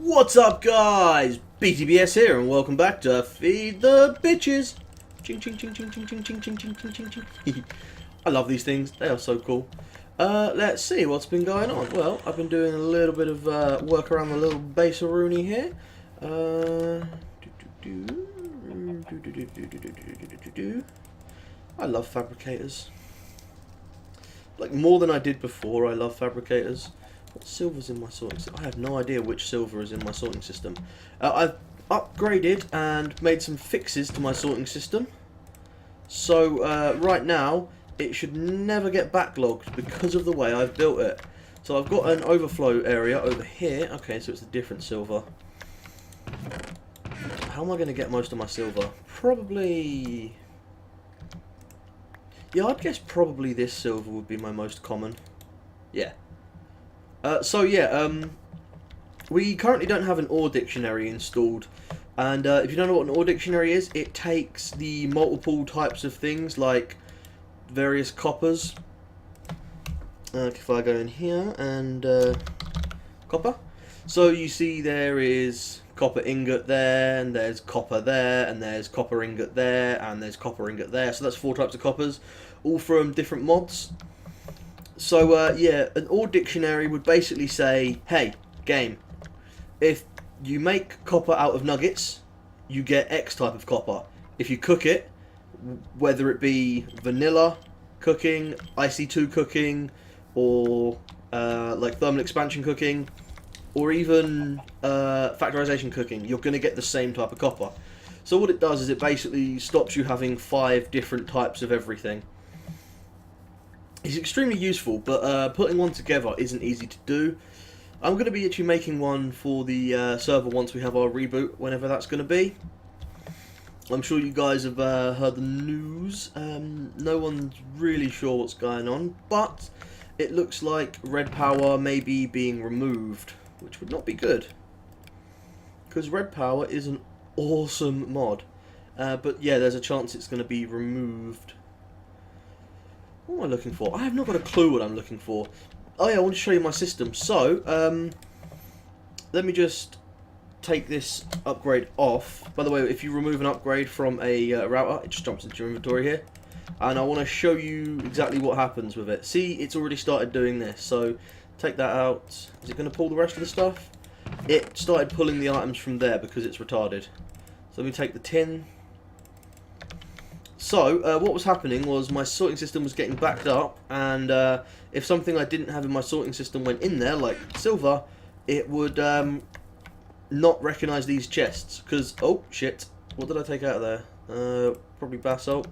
What's up, guys? BTBS here, and welcome back to Feed the Bitches. Ching ching ching ching ching ching ching ching ching ching ching ching. I love these things; they are so cool. Let's see what's been going on. Well, I've been doing a little bit of work around the little base-a-rooney here. I love fabricators. Like, more than I did before, I love fabricators. What silver's in my sorting system? I have no idea which silver is in my sorting system. I've upgraded and made some fixes to my sorting system. So, right now, it should never get backlogged because of the way I've built it. So I've got an overflow area over here. Okay, so it's a different silver. How am I going to get most of my silver? Probably... yeah, I'd guess probably this silver would be my most common. Yeah. We currently don't have an ore dictionary installed. And if you don't know what an ore dictionary is, it takes the multiple types of things like various coppers. If I go in here and copper. So you see there is copper ingot there, and there's copper there, and there's copper ingot there, and there's copper ingot there. So that's 4 types of coppers, all from different mods. So yeah, an ore dictionary would basically say, hey, game, if you make copper out of nuggets, you get X type of copper. If you cook it, whether it be vanilla cooking, IC2 cooking, or like thermal expansion cooking, or even factorization cooking, you're going to get the same type of copper. So what it does is it basically stops you having 5 different types of everything. It's extremely useful, but putting one together isn't easy to do. I'm going to be actually making one for the server once we have our reboot, whenever that's going to be. I'm sure you guys have heard the news. No one's really sure what's going on, but it looks like red power may be being removed, which would not be good, because red power is an awesome mod. But yeah, there's a chance it's going to be removed. What am I looking for? I have not got a clue what I'm looking for. Oh yeah, I want to show you my system. So, let me just take this upgrade off. By the way, if you remove an upgrade from a router, it just jumps into your inventory here. And I want to show you exactly what happens with it. See, it's already started doing this. So, take that out. Is it going to pull the rest of the stuff? It started pulling the items from there because it's retarded. So let me take the tin. So, what was happening was my sorting system was getting backed up, and if something I didn't have in my sorting system went in there, like silver, it would not recognise these chests. Because, oh shit, what did I take out of there? Probably basalt.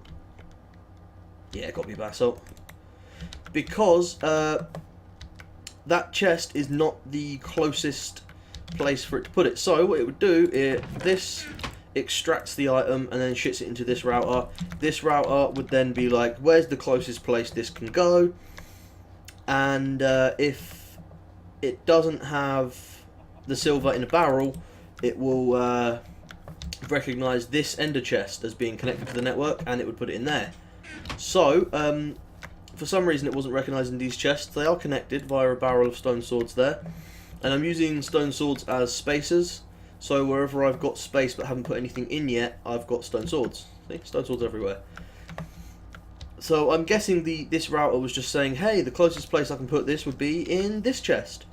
Yeah, got to be basalt. Because that chest is not the closest place for it to put it. So, what it would do is this extracts the item and then shits it into this router. This router would then be like, where's the closest place this can go? And if it doesn't have the silver in a barrel, it will recognize this ender chest as being connected to the network, and it would put it in there. So for some reason it wasn't recognizing these chests. They are connected via a barrel of stone swords there, and I'm using stone swords as spacers. So wherever I've got space but haven't put anything in yet, I've got stone swords. See? Stone swords everywhere. So I'm guessing this router was just saying, hey, the closest place I can put this would be in this chest.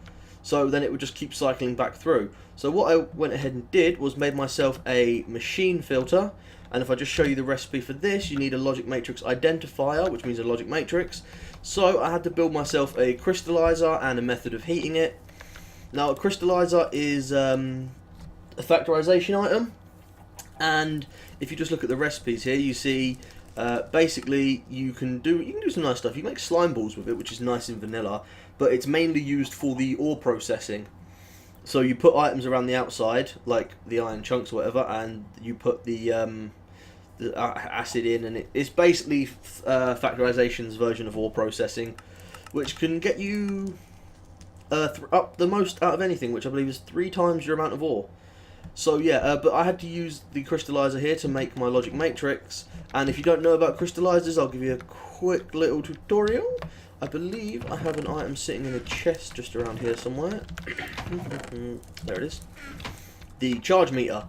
So then it would just keep cycling back through. So what I went ahead and did was made myself a machine filter. And if I just show you the recipe for this, you need a logic matrix identifier, which means a logic matrix. So I had to build myself a crystallizer and a method of heating it. Now a crystallizer is a factorization item, and if you just look at the recipes here, you see basically you can do some nice stuff. You make slime balls with it, which is nice in vanilla, but it's mainly used for the ore processing. So you put items around the outside, like the iron chunks or whatever, and you put the acid in, and it's basically factorization's version of ore processing, which can get you up the most out of anything, which I believe is 3 times your amount of ore. So yeah, but I had to use the crystallizer here to make my logic matrix, and if you don't know about crystallizers, I'll give you a quick little tutorial. I believe I have an item sitting in a chest just around here somewhere. There it is. The charge meter.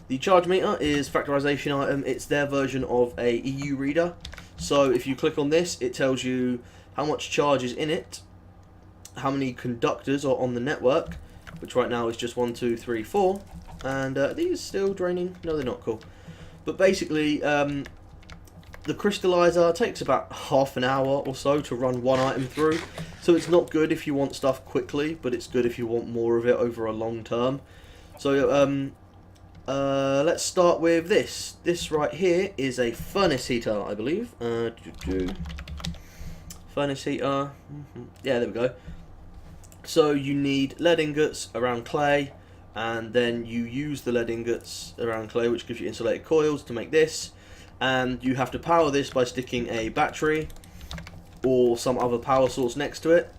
The charge meter is factorization item. It's their version of a EU reader. So if you click on this, it tells you how much charge is in it, how many conductors are on the network, which right now is just 1, 2, 3, 4. And these still draining? No, they're not. Cool. But basically, the crystallizer takes about half an hour or so to run one item through. So it's not good if you want stuff quickly, but it's good if you want more of it over a long term. So let's start with this. This right here is a furnace heater, I believe. Furnace heater. Yeah, there we go. So you need lead ingots around clay, and then you use the lead ingots around clay, which gives you insulated coils to make this. And you have to power this by sticking a battery or some other power source next to it.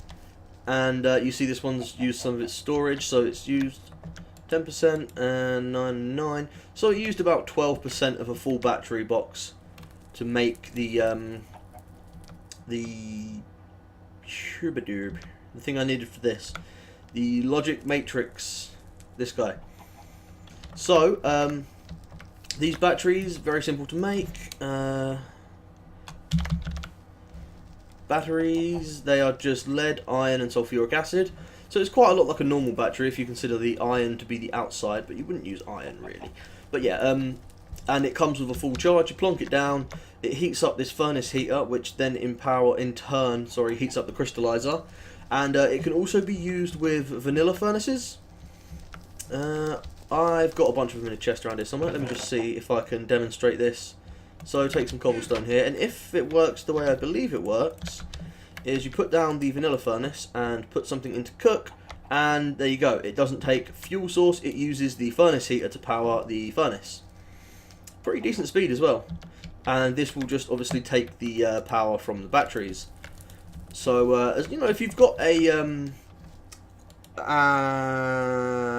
And you see this one's used some of its storage, so it's used 10% and 9. So it used about 12% of a full battery box to make the thing I needed for this, the logic matrix, this guy. So these batteries, very simple to make. Batteries, they are just lead, iron and sulfuric acid. So it's quite a lot like a normal battery if you consider the iron to be the outside, but you wouldn't use iron really. But yeah, and it comes with a full charge. You plonk it down, it heats up this furnace heater, which then heats up the crystallizer. And it can also be used with vanilla furnaces. I've got a bunch of them in a chest around here somewhere. Let me just see if I can demonstrate this. So take some cobblestone here, and if it works the way I believe it works, is you put down the vanilla furnace and put something into cook, and there you go. It doesn't take fuel source, it uses the furnace heater to power the furnace. Pretty decent speed as well. And this will just obviously take the power from the batteries. So, as you know, if you've got a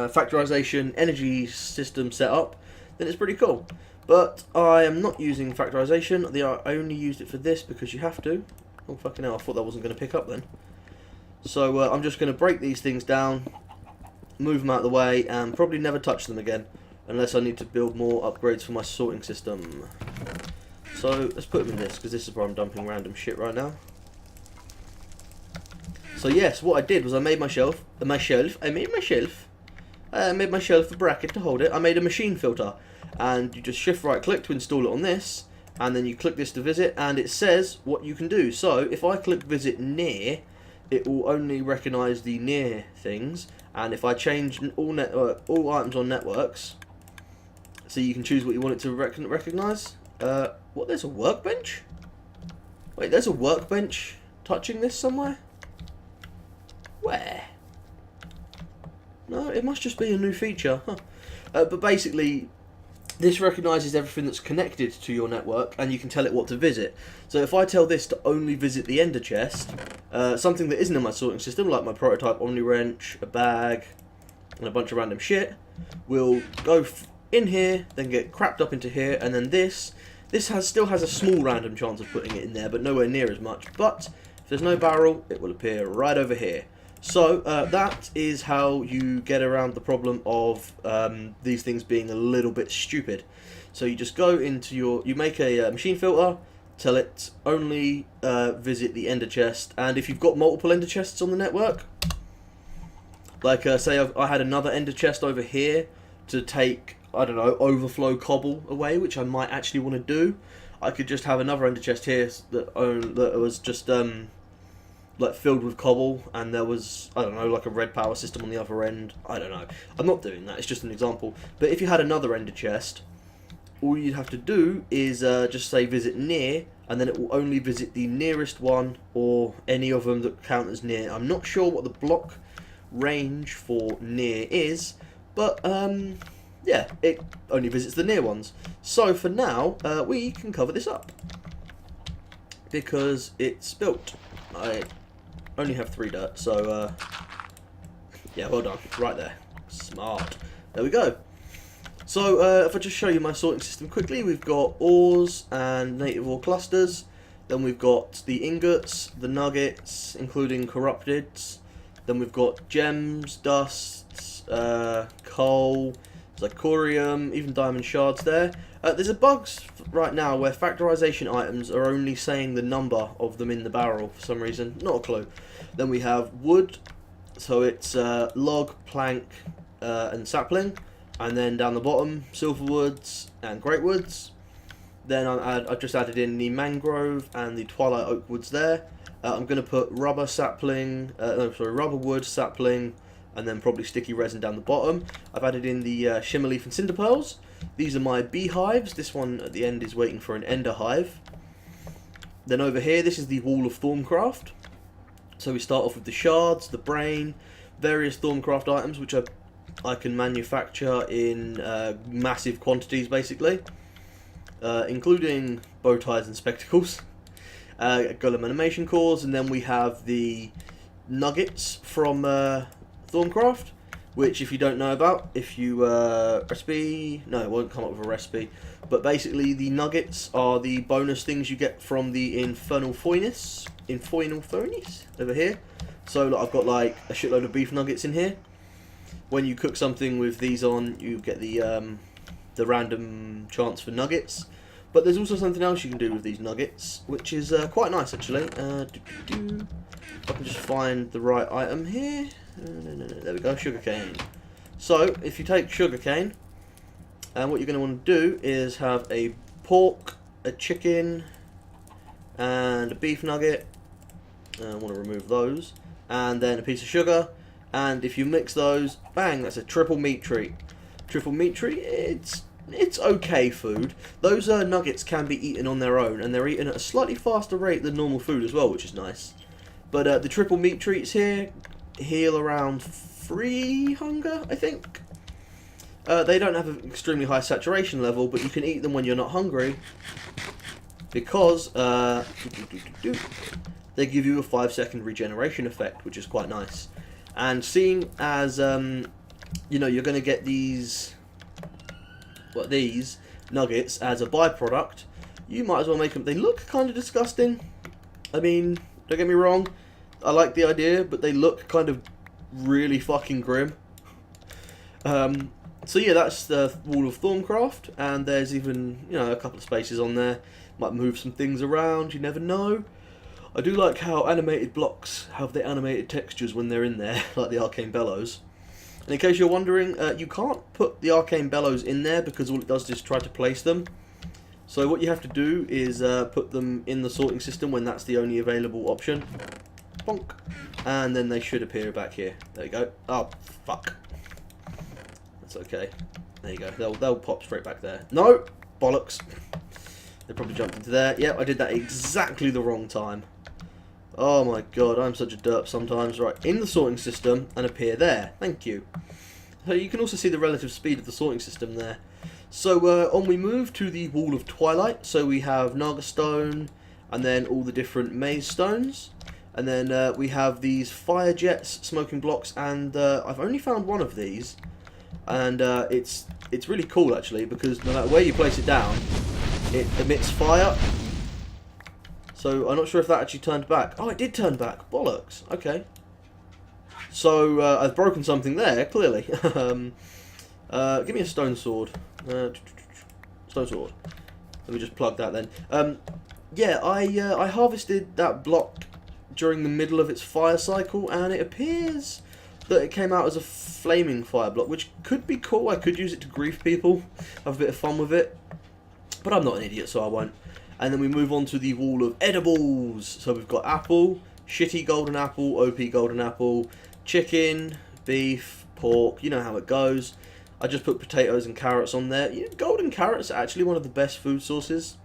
factorization energy system set up, then it's pretty cool. But I am not using factorization. I only used it for this because you have to. Oh, fucking hell, I thought that wasn't going to pick up then. So I'm just going to break these things down, move them out of the way, and probably never touch them again, unless I need to build more upgrades for my sorting system. So let's put them in this, because this is where I'm dumping random shit right now. So yes, what I did was I made my shelf, I made myself a bracket to hold it. I made a machine filter, and you just shift right click to install it on this, and then you click this to visit, and it says what you can do. So if I click visit near, it will only recognise the near things, and if I change all items on networks, so you can choose what you want it to recognise. What, there's a workbench? Wait, there's a workbench touching this somewhere? Where? No, it must just be a new feature. Huh. But basically, this recognises everything that's connected to your network, and you can tell it what to visit. So if I tell this to only visit the ender chest, something that isn't in my sorting system, like my prototype omni wrench, a bag, and a bunch of random shit, will go in here, then get crapped up into here, and then this still has a small random chance of putting it in there, but nowhere near as much. But if there's no barrel, it will appear right over here. So that is how you get around the problem of these things being a little bit stupid. So you just go into you make a machine filter, tell it only visit the ender chest, and if you've got multiple ender chests on the network, like say I had another ender chest over here to take, I don't know, overflow cobble away, which I might actually want to do, I could just have another ender chest here that was just like filled with cobble, and there was, I don't know, like a red power system on the other end. I don't know. I'm not doing that, it's just an example. But if you had another ender chest, all you'd have to do is just say visit near, and then it will only visit the nearest one, or any of them that count as near. I'm not sure what the block range for near is, but yeah, it only visits the near ones. So for now, we can cover this up, because it's built. I only have 3 dirt, so yeah, well done, right there, smart. There we go. So if I just show you my sorting system quickly, we've got ores and native ore clusters. Then we've got the ingots, the nuggets, including corrupteds. Then we've got gems, dusts, coal, zirconium, even diamond shards there. There's a bug right now where factorization items are only saying the number of them in the barrel for some reason. Not a clue. Then we have wood, so it's log, plank, and sapling. And then down the bottom, silver woods and great woods. Then I've just added in the mangrove and the twilight oak woods there. I'm going to put rubber wood, sapling, and then probably sticky resin down the bottom. I've added in the shimmer leaf and cinder pearls. These are my beehives. This one at the end is waiting for an ender hive. Then over here, this is the wall of Thorncraft. So we start off with the shards, the brain, various Thorncraft items which I can manufacture in massive quantities basically. Including bow ties and spectacles, golem animation cores, and then we have the nuggets from Thorncraft, which if you don't know about, if you recipe, no, it won't come up with a recipe, but basically the nuggets are the bonus things you get from the infernal furnace over here. So like, I've got like a shitload of beef nuggets in here. When you cook something with these on, you get the random chance for nuggets. But there's also something else you can do with these nuggets, which is quite nice actually. If I can just find the right item here. There we go, sugarcane. So if you take sugarcane, and what you're going to want to do is have a pork, a chicken, and a beef nugget. I want to remove those, and then a piece of sugar. And if you mix those, bang, that's a triple meat treat. Triple meat treat, it's okay food. Those nuggets can be eaten on their own, and they're eaten at a slightly faster rate than normal food as well, which is nice. But the triple meat treats here heal around 3 hunger, I think. They don't have an extremely high saturation level, but you can eat them when you're not hungry, because they give you a 5-second regeneration effect, which is quite nice. And seeing as you know, you're going to get these nuggets as a byproduct, you might as well make them. They look kind of disgusting. I mean, don't get me wrong, I like the idea, but they look kind of really fucking grim. So yeah, that's the wall of Thorncraft, and there's even, you know, a couple of spaces on there. Might move some things around, you never know. I do like how animated blocks have the animated textures when they're in there, like the arcane bellows. And in case you're wondering, you can't put the arcane bellows in there because all it does is try to place them. So what you have to do is put them in the sorting system when that's the only available option. Bonk. And then they should appear back here. There you go. Oh, fuck. That's okay. There you go. They'll pop straight back there. No! Bollocks. They probably jumped into there. Yep, I did that exactly the wrong time. Oh my god, I'm such a derp sometimes. Right, in the sorting system and appear there. Thank you. So you can also see the relative speed of the sorting system there. So on we move to the Wall of Twilight. So we have Naga Stone and then all the different maze stones. And then we have these fire jets, smoking blocks, and I've only found one of these. And it's really cool actually, because no matter where you place it down, it emits fire. So I'm not sure if that actually turned back. Oh, it did turn back. Bollocks. Okay. So I've broken something there, clearly. Give me a stone sword. Stone sword. Let me just plug that then. Yeah, I harvested that block during the middle of its fire cycle, and it appears that it came out as a flaming fire block, which could be cool. I could use it to grief people, have a bit of fun with it. But I'm not an idiot, so I won't. And then we move on to the Wall of Edibles. So we've got apple, shitty golden apple, OP golden apple, chicken, beef, pork, you know how it goes. I just put potatoes and carrots on there. You know, golden carrots are actually one of the best food sources,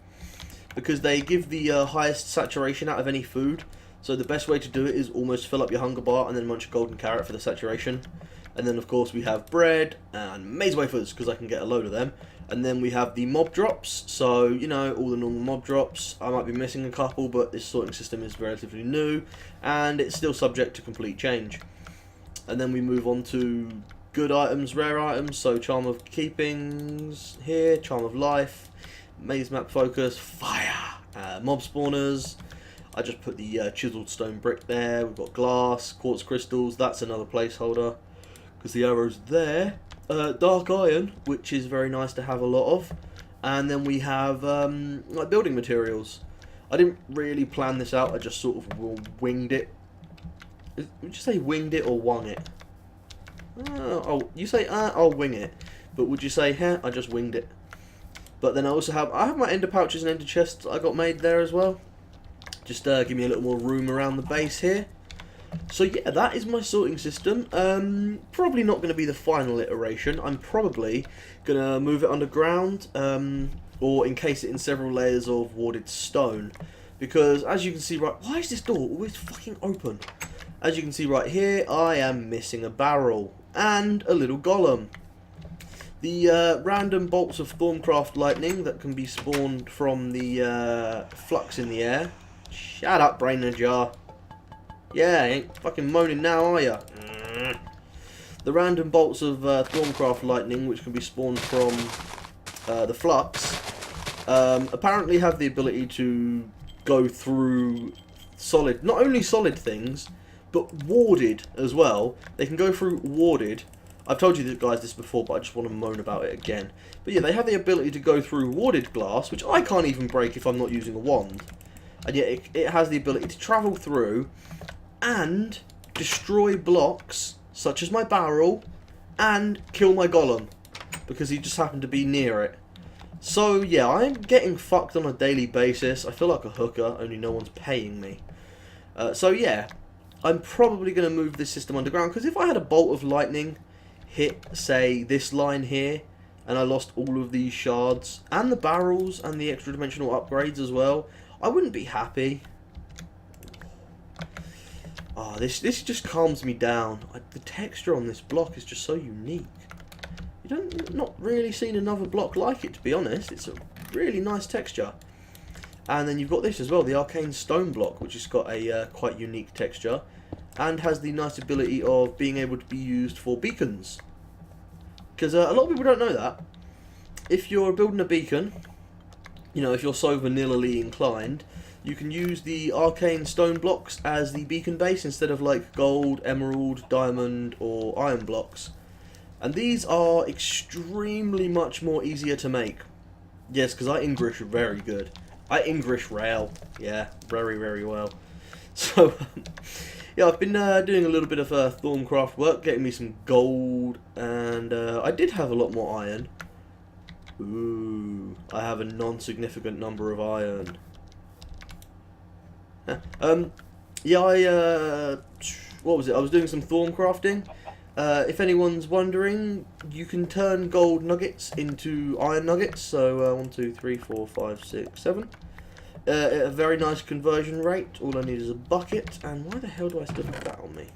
because they give the highest saturation out of any food. So the best way to do it is almost fill up your hunger bar and then munch a golden carrot for the saturation. And then of course we have bread and maze wafers, because I can get a load of them. And then we have the mob drops, so, you know, all the normal mob drops. I might be missing a couple, but this sorting system is relatively new, and it's still subject to complete change. And then we move on to good items, rare items, so Charm of Keepings here, Charm of Life, Maze Map Focus, Fire, mob spawners. I just put the chiseled stone brick there. We've got glass, quartz crystals. That's another placeholder because the arrow's there. Dark iron, which is very nice to have a lot of. And then we have like building materials. I didn't really plan this out. I just sort of winged it. Would you say winged it or wung it? Oh, you say I'll wing it. But would you say, I just winged it? But then I have my ender pouches and ender chests I got made there as well. Just give me a little more room around the base here. So yeah, that is my sorting system. Probably not going to be the final iteration. I'm probably going to move it underground, or encase it in several layers of warded stone. Because as you can see right... Why is this door always fucking open? As you can see right here, I am missing a barrel and a little golem. The random bolts of Thorncraft lightning that can be spawned from the flux in the air. Shut up, brain in a jar. Yeah, ain't fucking moaning now, are ya? The random bolts of Thorncraft lightning, which can be spawned from the flux, apparently have the ability to go through solid, not only solid things, but warded as well. They can go through warded. I've told you guys this before, but I just want to moan about it again. But yeah, they have the ability to go through warded glass, which I can't even break if I'm not using a wand. And yet it has the ability to travel through and destroy blocks, such as my barrel, and kill my golem, because he just happened to be near it. So yeah, I'm getting fucked on a daily basis. I feel like a hooker, only no one's paying me. So yeah, I'm probably going to move this system underground, because if I had a bolt of lightning hit, say, this line here, and I lost all of these shards, and the barrels, and the extra dimensional upgrades as well, I wouldn't be happy. Oh, this just calms me down. The texture on this block is just so unique. Not really seen another block like it, to be honest. It's a really nice texture. And then you've got this as well, the arcane stone block, which has got a quite unique texture, and has the nice ability of being able to be used for beacons. Because a lot of people don't know that. If you're building a beacon, you know, if you're so vanilla-ly inclined, you can use the arcane stone blocks as the beacon base instead of like gold, emerald, diamond or iron blocks. And these are extremely much more easier to make. Yes, because I English very good. I English rail. Yeah, very, very well. So, yeah, I've been doing a little bit of Thorncraft work, getting me some gold, and I did have a lot more iron. Ooh, I have a non-significant number of iron. Yeah, what was it? I was doing some Thorncrafting. If anyone's wondering, you can turn gold nuggets into iron nuggets. So 1, 2, 3, 4, 5, 6, 7. At a very nice conversion rate. All I need is a bucket. And why the hell do I still have that on me?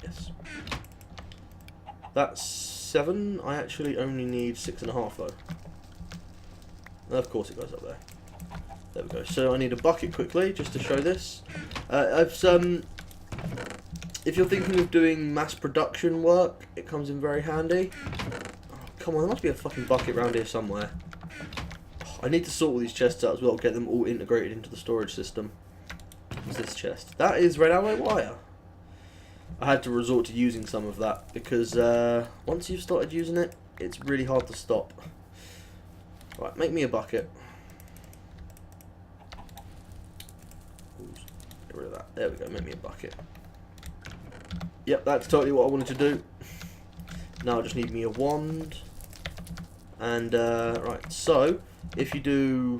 Yes. That's 7. I actually only need 6.5 though. Of course it goes up there. There we go. So I need a bucket quickly just to show this. If you're thinking of doing mass production work, it comes in very handy. Oh, come on, there must be a fucking bucket around here somewhere. Oh, I need to sort all these chests out as well, get them all integrated into the storage system. What's this chest? That is red alloy wire. I had to resort to using some of that because once you've started using it, it's really hard to stop. Right, make me a bucket. Get rid of that. There we go, make me a bucket. Yep, that's totally what I wanted to do. Now I just need me a wand. And, right, so, if you do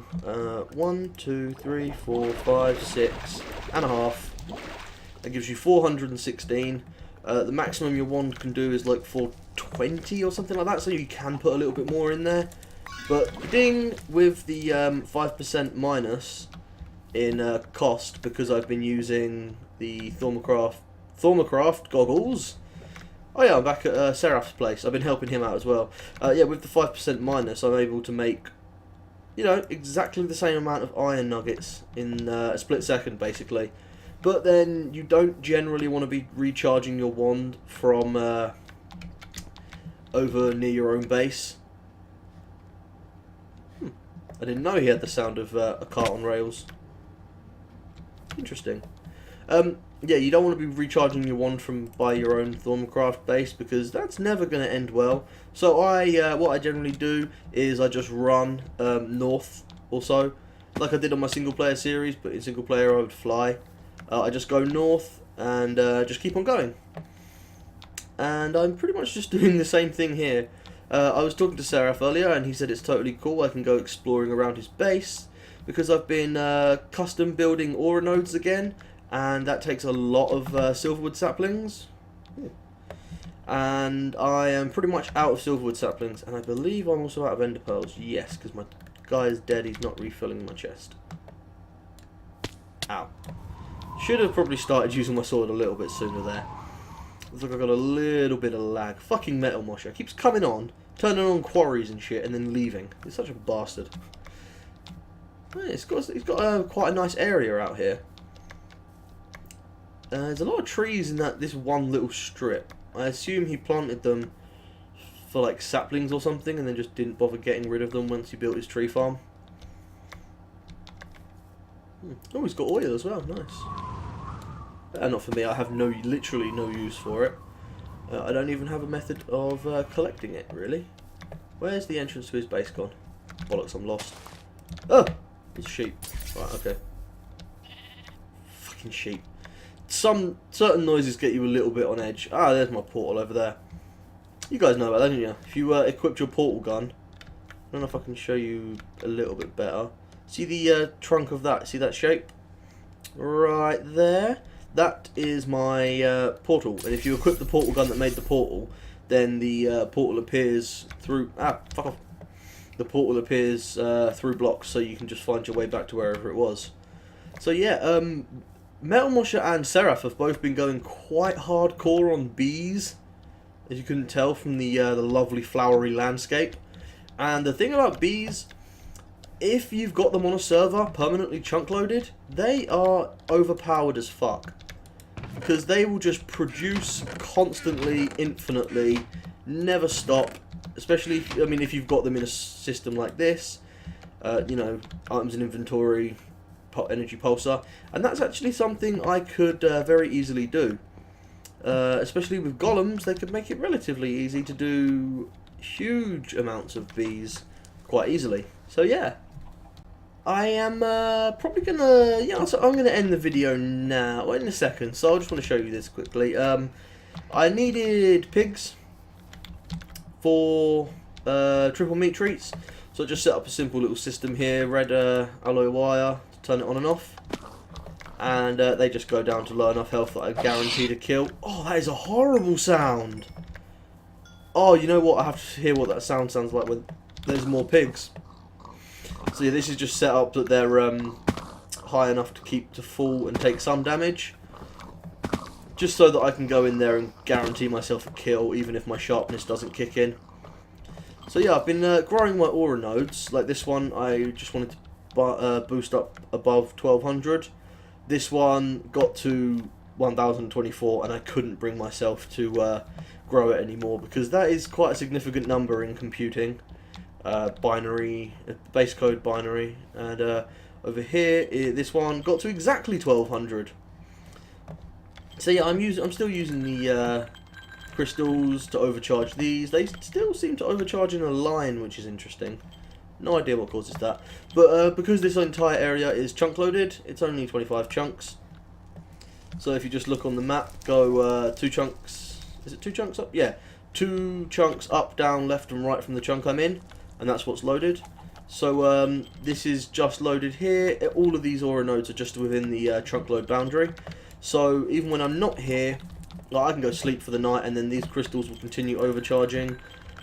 1, 2, 3, 4, 5, 6 and a half, that gives you 416. The maximum your wand can do is like 420 or something like that, so you can put a little bit more in there. But ding, with the 5% minus in cost, because I've been using the Thorncraft goggles. Oh yeah, I'm back at Seraph's place. I've been helping him out as well. Yeah, with the 5% minus, I'm able to make, you know, exactly the same amount of iron nuggets in a split second, basically. But then you don't generally want to be recharging your wand from over near your own base. I didn't know he had the sound of a cart on rails. Interesting. Yeah, you don't want to be recharging your wand by your own Thorncraft base, because that's never going to end well. So what I generally do is I just run north also, like I did on my single player series, but in single player I would fly. I just go north and just keep on going. And I'm pretty much just doing the same thing here. I was talking to Seraph earlier, and he said it's totally cool. I can go exploring around his base, because I've been custom building aura nodes again, and that takes a lot of silverwood saplings. Ooh. And I am pretty much out of silverwood saplings, and I believe I'm also out of ender pearls. Yes, because my guy is dead. He's not refilling my chest. Ow. Should have probably started using my sword a little bit sooner there. Looks like I got a little bit of lag. Fucking Metal Mosher keeps coming on, turning on quarries and shit, and then leaving. He's such a bastard. Yeah, he's got quite a nice area out here. There's a lot of trees in this one little strip. I assume he planted them for like saplings or something, and then just didn't bother getting rid of them once he built his tree farm. Oh, he's got oil as well. Nice. Not for me. I have literally no use for it. I don't even have a method of collecting it, really. Where's the entrance to his base gone? Bollocks, I'm lost. Oh! It's sheep. Right, okay. Fucking sheep. Some certain noises get you a little bit on edge. Ah, there's my portal over there. You guys know about that, don't you? If you equipped your portal gun, I don't know if I can show you a little bit better. See the trunk of that? See that shape? Right there. That is my portal. And if you equip the portal gun that made the portal, then the portal appears through... Ah, fuck off. The portal appears through blocks, so you can just find your way back to wherever it was. So yeah, Metal Mosher and Seraph have both been going quite hardcore on bees, as you couldn't tell from the lovely flowery landscape. And the thing about bees, if you've got them on a server permanently chunk loaded, they are overpowered as fuck, because they will just produce constantly, infinitely, never stop. Especially, if you've got them in a system like this, you know, items in inventory, energy pulsar, and that's actually something I could very easily do. Especially with golems, they could make it relatively easy to do huge amounts of bees quite easily. So yeah, I am probably gonna, so I'm gonna end the video now, well, in a second. So I just want to show you this quickly. I needed pigs for triple meat treats, so I just set up a simple little system here, red alloy wire to turn it on and off, and they just go down to low enough health that I guarantee to kill. Oh, that is a horrible sound. Oh, you know what, I have to hear what that sound sounds like when there's more pigs. So yeah, this is just set up that they're high enough to keep to full and take some damage, just so that I can go in there and guarantee myself a kill, even if my sharpness doesn't kick in. So yeah, I've been growing my aura nodes. Like this one, I just wanted to boost up above 1200. This one got to 1024, and I couldn't bring myself to grow it anymore, because that is quite a significant number in computing. Binary, base code binary, and over here, this one got to exactly 1200. So yeah, I'm still using the crystals to overcharge these. They still seem to overcharge in a line, which is interesting. No idea what causes that. But because this entire area is chunk loaded, it's only 25 chunks. So if you just look on the map, go 2 chunks. Is it 2 chunks up? Yeah, 2 chunks up, down, left, and right from the chunk I'm in, and that's what's loaded. So this is just loaded here. All of these aura nodes are just within the chunk load boundary. So even when I'm not here, like, I can go sleep for the night, and then these crystals will continue overcharging.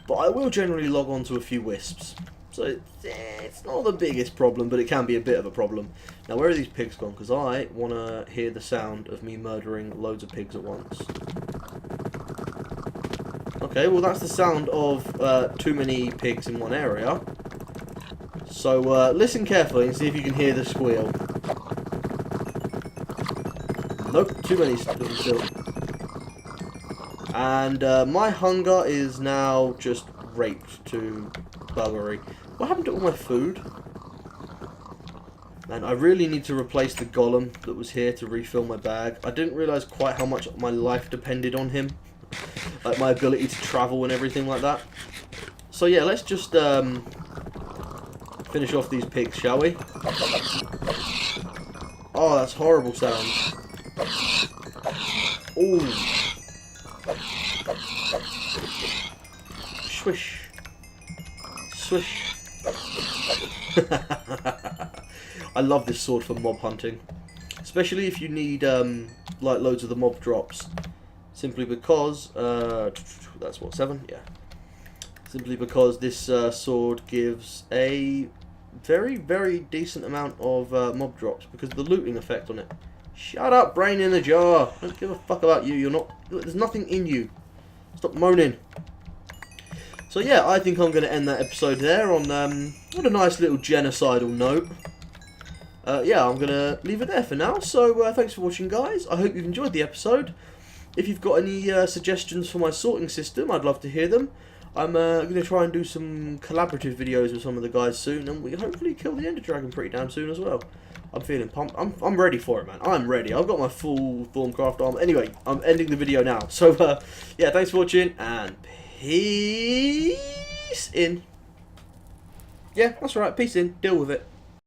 But I will generally log on to a few wisps. So it's not the biggest problem, but it can be a bit of a problem. Now, where are these pigs gone? Because I want to hear the sound of me murdering loads of pigs at once. Okay, well that's the sound of too many pigs in one area. So listen carefully and see if you can hear the squeal. Nope, too many still. And my hunger is now just raped to buggery. What happened to all my food? And I really need to replace the golem that was here to refill my bag. I didn't realise quite how much my life depended on him. Like my ability to travel and everything like that. So yeah, let's just finish off these pigs, shall we? Oh, that's horrible sound. Ooh. Swish. Swish. I love this sword for mob hunting. Especially if you need like loads of the mob drops. Simply because that's what, 7? Yeah. Simply because this sword gives a very, very decent amount of mob drops because of the looting effect on it. Shut up, brain in a jar. I don't give a fuck about you. You're not. There's nothing in you. Stop moaning. So yeah, I think I'm going to end that episode there on what a nice little genocidal note. Yeah, I'm going to leave it there for now. So thanks for watching, guys. I hope you've enjoyed the episode. If you've got any suggestions for my sorting system, I'd love to hear them. I'm going to try and do some collaborative videos with some of the guys soon, and we hopefully kill the Ender Dragon pretty damn soon as well. I'm feeling pumped. I'm ready for it, man. I'm ready. I've got my full Thorncraft armor. Anyway, I'm ending the video now. So, yeah, thanks for watching, and peace in. Yeah, that's right. Peace in. Deal with it.